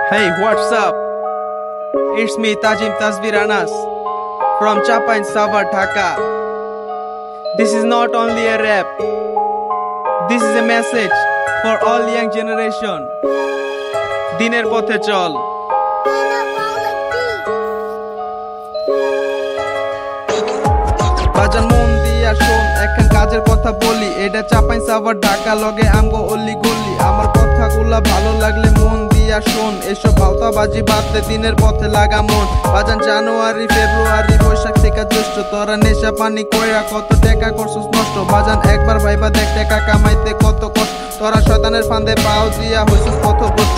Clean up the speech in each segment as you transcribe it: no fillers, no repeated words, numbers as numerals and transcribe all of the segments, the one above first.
Hey, what's up? It's me, Tajim Tasbir Anas from Chapa in Savar, Dhaka. This is not only a rap, this is a message for all young generation. দিনের পথে চল। বাজান মন দিয়া শোন, একখান কাজের কথা বলি। এটা চাপাই সাভার ঢাকা, লগে আমগো অলি গলি। আমার কথাগুলা ভালো লাগলে মন দিয়া শোন। এসব ভাওতাবাজি বাদতে দিনের পথে লাগা মন। বাজান জানুয়ারি ফেব্রুয়ারি বৈশাখ থেকে জ্যৈষ্ঠ, তোরা নেশা পানি কইরা কত টাকা করছস নষ্ট। বাজান একবার ভাইবা দেখ টাকা কামাইতে কত কষ্ট। তোরা শয়তানের ফান্দে পাও দিয়া হইছস পথভ্রষ্ট।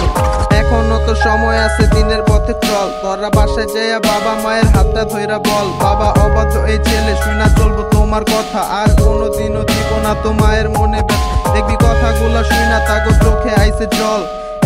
এখনো তো সময় আছে, দিনের পথে চল। তোরা বাসায় যাইয়া বাবা মায়ের হাতটা ধইরা বল, বাবা অবাধ্য এই ছেলে, শুনা চলবো তোমার কথা, আর কোনোদিনও দিব না তো মায়ের মনে ব্যথা। দেখবি কথাগুলা শুনা তাগো চোখে আইছে জল।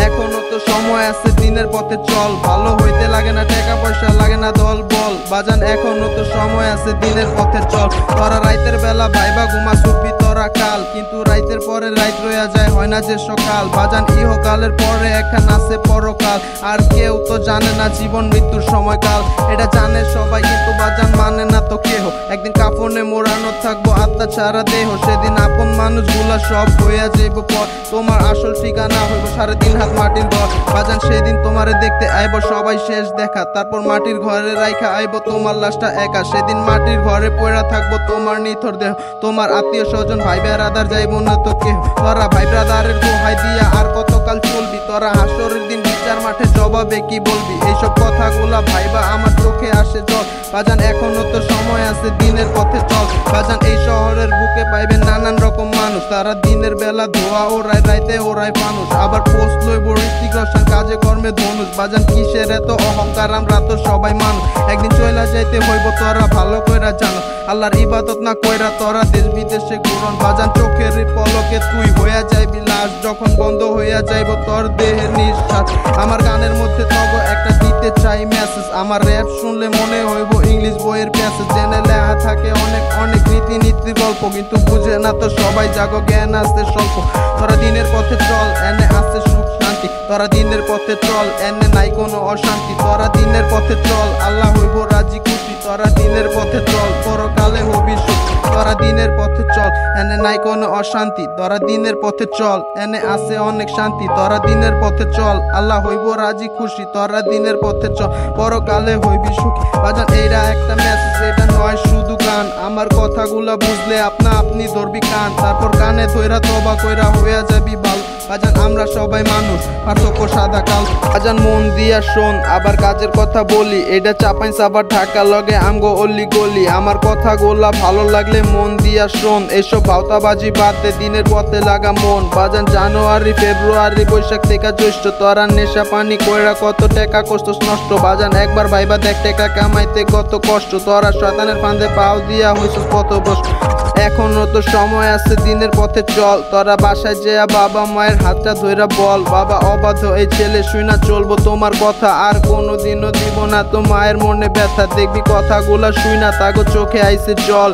এখনো তো সময় আছে, দিনের পথে চল। ভালো হইতে লাগে না টাকা পয়সা, লাগে না দল বল। বাজান এখনো তো সময় আছে, দিনের পথে চল। তোরা রাইতের বেলা ভাইবা ঘুমা ছুটবি তোরা কাল, কিন্তু রাইতের পরে রাইত রইয়া যায়, হয় না যে সকাল। বাজান ইহকালের পরে একখান আছে পরকাল, আর কেউ তো জানে না জীবন মৃত্যুর সময়কাল। এটা জানে সবাই কিন্তু বাজান মানে না তো কেহ। একদিন কাফনে মোড়ানো থাকবো আত্মা ছাড়া দেহ, সেদিন আপন মানুষগুলা সব হইয়া যাইব পর। তোমার আসল ঠিকানা হইব 3.5 হাত মাটির ঘর। বাজান সেদিন তোমারে দেখতে আইব সবাই শেষ দেখা, তারপর মাটির ঘরে রাইখা আইব তোমার লাশটা একা। সেদিন মাটির ঘরে পড়া থাকবো তোমার নিথর দেহ, তোমার আত্মীয় স্বজন ভাই ব্রাদার যাইব না তো কেহ। তোরা ভাই ব্রাদারের দোহাই দিয়া আর কতকাল চলবি? তোরা হাসরের দিন বিচার মাঠে জবাবে কি বলবি? এইসব কথাগুলা ভাইবা আমার চোখে আসে জল। বাজান এখনো তো সময় আছে, দিনের পথে চল। বাজান এই শহরের বুকে পাইবেন নানান রকম মানুষ, তারা দিনের বেলা ধোয়া ওরায়, রাইতে ওরায় মানুষ। আবার পোস্ট লইব ঋত্বিক রোশন, কাজে কর্মে ধনুষ। বাজান কিসের এত অহংকার, আমরা তো সবাই মানুষ। একদিন চইলা যাইতে হইব তোরা ভালো কইরা জানো, আল্লাহর ইবাদত না কইরা তোরা দেশ বিদেশে ঘুরন। বাজান চোখের পলকে তুই হইয়া যাইবি লাশ, যখন বন্ধ হইয়া যাইব তোর দেহের নিঃশ্বাস। আমার গানের মধ্যে তবে একটা দিতে চাই মেসেজ, আমার র‍্যাপ শুনলে মনে হইব ইংলিশ বইয়ের প্যাসেজ। জেনে লেখা থাকে অনেক অনেক রীতিনীতির গল্প, কিন্তু বুঝে না তো সবাই, জাগো জ্ঞান আছে স্বল্প। তোরা দিনের পথে চল, এনে আছে সুখ শান্তি। তোরা দিনের পথে চল, এনে নাই কোনো অশান্তি। তোরা দিনের পথে চল, আল্লাহ হইব রাজি খুশি। তোরা দিনের পথে চল, পরকালে হবি সুখ। তোরা দিনের পথে চল, এনে নাই কোনো অশান্তি। তোরা দিনের পথে চল, এনে আছে অনেক শান্তি। তোরা দিনের পথে চল, আল্লাহ হইব রাজি খুশি। তোরা দিনের পথে চল, পরকালে হইবি সুখী। বাজান এইটা একটা মেসেজ, এটা নয় শুধু গান। আমার কথাগুলা বুঝলে আপনা আপনি ধরবি কান, তারপর কানে ধইরা তবা কইরা হইয়া যাবি ভালো। বাজান আমরা সবাই মানুষ, পার্থক্য সাদা কাল। বাজান মন দিয়া শোন, আবার কাজের কথা বলি। এটা চাপাই সাভার ঢাকা, লগে আমগো অলি গলি। আমার কথাগুলা ভালো লাগলে মন দিয়া শোন। এসব ভাওতাবাজি বাদতে দিনের পথে লাগা মন। বাজান জানুয়ারি ফেব্রুয়ারি বৈশাখ থেকে জ্যৈষ্ঠ, তোরা নেশা পানি কইরা কত টাকা করছস নষ্ট। বাজান একবার ভাইবা দেখ টাকা কামাইতে কত কষ্ট। তোরা শয়তানের ফান্দে পাও দিয়া হইছস পথভ্রষ্ট। এখনো তো সময় আছে, দিনের পথে চল। তোরা বাসায় যেয়া বাবা মায়ের হাতটা ধইরা বল, বাবা অবাধ্য এই ছেলে, শুনা চলবো তোমার কথা, আর কোনোদিনও দিব না তো মায়ের মনে ব্যথা। দেখবি কথাগুলা শুনা তাগো চোখে আইছে জল।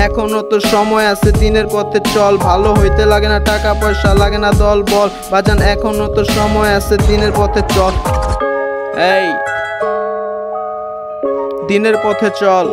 এখনো তো সময় আছে, দিনের পথে চল। ভালো হইতে লাগে না টাকা পয়সা, লাগে না দল বল। বাজান এখনো তো সময় আছে, দিনের পথে চল। এই দিনের পথে চল।